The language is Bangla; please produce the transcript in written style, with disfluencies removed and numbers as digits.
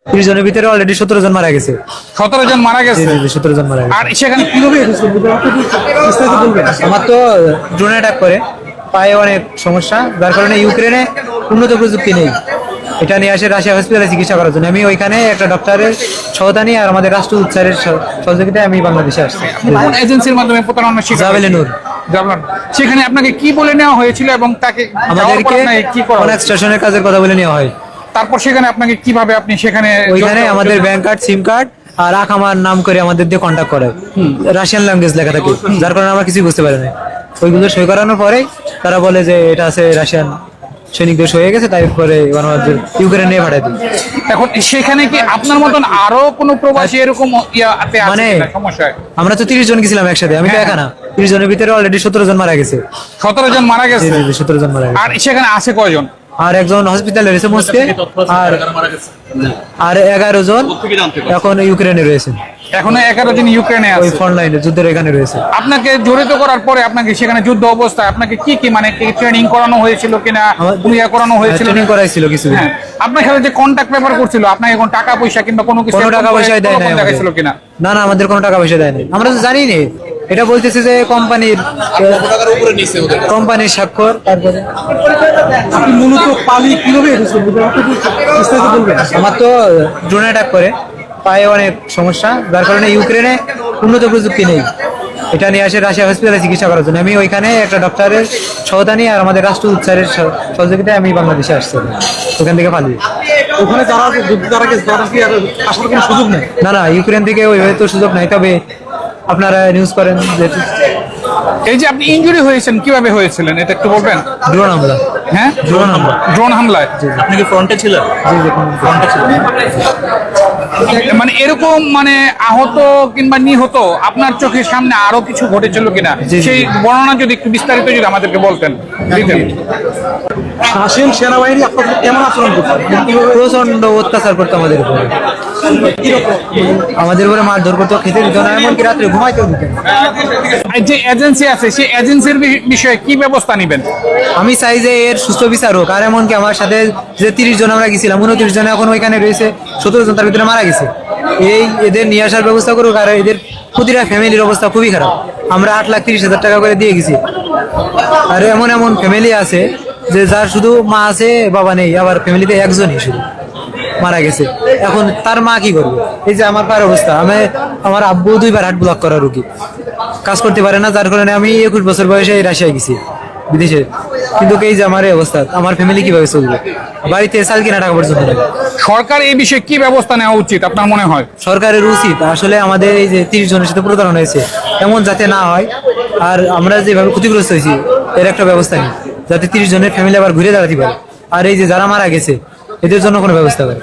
30 জনের ভিতরে অলরেডি 17 জন মারা গেছে। 17 জন মারা গেছে। 17 জন মারা গেছে। আর সেখানে কিভাবে আমার তো ড্রোন অ্যাটাক করে পায়ে অনেক সমস্যা, যার কারণে ইউক্রেনে উন্নত প্রযুক্তি নেই। এটা নিয়ে আসে রাশিয়া হসপিটালে চিকিৎসা করার জন্য। আমি ওইখানে একটা ডক্টরের সহায়তা নিয়ে আর আমাদের রাষ্ট্রদূত স্যারের সহযোগিতায় আমি বাংলাদেশে আসছি। কোন এজেন্সির মাধ্যমে প্রতারণার শিকার জাভেলে নূর। সেখানে আপনাকে কি বলে নেওয়া হয়েছিল এবং তাকে আমাদেরকে কি করা অনেক স্টেশনের কাজের কথা বলে নেওয়া হয়। তারপর সেখানে আপনাকে কিভাবে আপনি সেখানে ওইখানে আমাদের ব্যাংক কার্ড, সিম কার্ড আর আকামার নাম করে আমাদের দিয়ে কন্ট্যাক্ট করে, রাশিয়ান ল্যাঙ্গুয়েজ লেখা থাকে, যার কারণে আমরা কিছুই বুঝতে পারি না। ওইগুলো সই করানোর পরেই তারা বলে যে এটা আছে রাশিয়ান সৈনিকদের হয়ে গেছে, তাই করে ইউক্রেনে নিয়ে পাঠাই দিই। এখন সেখানে কি আপনার মতন আরো কোনো প্রবাসী এরকম মানে সমস্যায়? আমরা তো 30 জন গেছিলাম একসাথে, আমি তো একা না। 30 জনের ভিতরে অলরেডি 17 জন মারা গেছে। 17 জন মারা গেছে। 17 জন মারা গেছে। আর সেখানে আছে কয়জন? আর একজন হসপিটালে রয়েছে মস্কে, আর 11 জন এখন ইউক্রেনে রয়েছে। এখনো 11 জন ইউক্রেনে ওই আছে, ফ্রন্ট লাইনে যুদ্ধের এখানে রয়েছে। আপনাকে জড়িত করার পরে আপনাকে সেখানে যুদ্ধ অবস্থায় আপনাকে কি কি মানে ট্রেনিং করানো হয়েছিল কিনা, ক্রিয়া করানো হয়েছিল? ট্রেনিং করাইছিল কিছু। হ্যাঁ, আপনার সাথে যে কন্টাক্ট পেপার করছিল, আপনাকে এখন টাকা পয়সা কিংবা কোনো কিছু টাকা পয়সা দেয় না দেখাইছিল কিনা? না না, আমাদের কোনো টাকা পয়সা দেয়নি। আমরা তো জানি না, এটা বলতেছে যে কোম্পানির স্বাক্ষর। তারপরে মূলত পালি কিভাবে আমার তো ড্রোন অ্যাটাক করে পায়ে অনেক সমস্যা, যার কারণে ইউক্রেনে উন্নত প্রযুক্তি নেই। এটা নিয়ে আসে রাশিয়া হসপিটালে চিকিৎসা করার জন্য। আমি ওইখানে একটা ডক্টরের সহায়তা নিয়ে আর আমাদের রাষ্ট্রদূত স্যারের সহযোগিতায় আমি বাংলাদেশে আসছি। ওখান থেকে পালিয়ে ওখানে যারা তারা কি আসার কোনো সুযোগ নেই? না না, ইউক্রেন থেকে ওইভাবে তো সুযোগ নাই। তবে আপনারা নিউজ করেন যে এই যে আপনি ইনজুরি হয়েছেন, কিভাবে হয়েছিলেন এটা একটু বলবেন? ড্রোন হামলা। হ্যাঁ, ড্রোন হামলায়। আপনি কি ফ্রন্টে ছিলেন? ফ্রন্টে ছিলেন। মানে এরকম মানে আহত কিংবা নিহত আপনার চোখের সামনে আরো কিছু ঘটেছিল কিনা, সেই বর্ণনা যদি একটু বিস্তারিত যদি আমাদেরকে বলতেন, দিতেন। হাসিম সেনাবাহিনী আপনাদের কেমন আচরণ করছে? প্রচন্ড অত্যাচার করতো আমাদের উপরে। আমাদের উপরে মারধর করতো, খেতে দিত না, এমনকি রাত্রে ঘুমাইতেও দিত না। যে এজেন্সি আছে সেই এজেন্সির বিষয়ে কি ব্যবস্থা নেবেন? আমি চাই যে এর সুস্থ বিচার হোক। আর এমনকি আমার সাথে যে 30 জন আমরা গেছিলাম, 29 জন এখন ওইখানে রয়েছে, 17 জন তার ভিতরে মারা গেছে। এদের নিয়ে আসার ব্যবস্থা করুক। আর এদের প্রতিটা ফ্যামিলির অবস্থা খুবই খারাপ। আমরা 8,30,000 টাকা করে দিয়ে গেছি। আর এমন এমন ফ্যামিলি আছে যে যার শুধু মা আছে, বাবা নেই, আবার ফ্যামিলিতে একজনই শুধু মারা গেছে। এখন তার মা কি করবে? এই যে আমার পায়ের অবস্থা, আমার আব্বু 2বার হার্ট ব্লক করা রোগী, কাজ করতে পারে না, যার কারণে আমি 21 বছর বয়সে রাশিয়ায় গেছি বিদেশে। কিন্তু এই যে আমার এই অবস্থা, আমার ফ্যামিলি কিভাবে চলবে? বাড়িতে চাল কিনা টাকা পর্যন্ত নেই। সরকার এই বিষয়ে কি ব্যবস্থা নেওয়া উচিত আপনার মনে হয়? সরকারের উচিত আসলে আমাদের এই যে 30 জনের সাথে প্রতারণা হয়েছে, এমন যাতে না হয়। আর আমরা যেভাবে ক্ষতিগ্রস্ত হয়েছি, এর একটা ব্যবস্থা নেই, যাতে 30 জনের ফ্যামিলি আবার ঘুরে দাঁড়াতে পারে। আর এই যে যারা মারা গেছে, এদের জন্য কোনো ব্যবস্থা করে।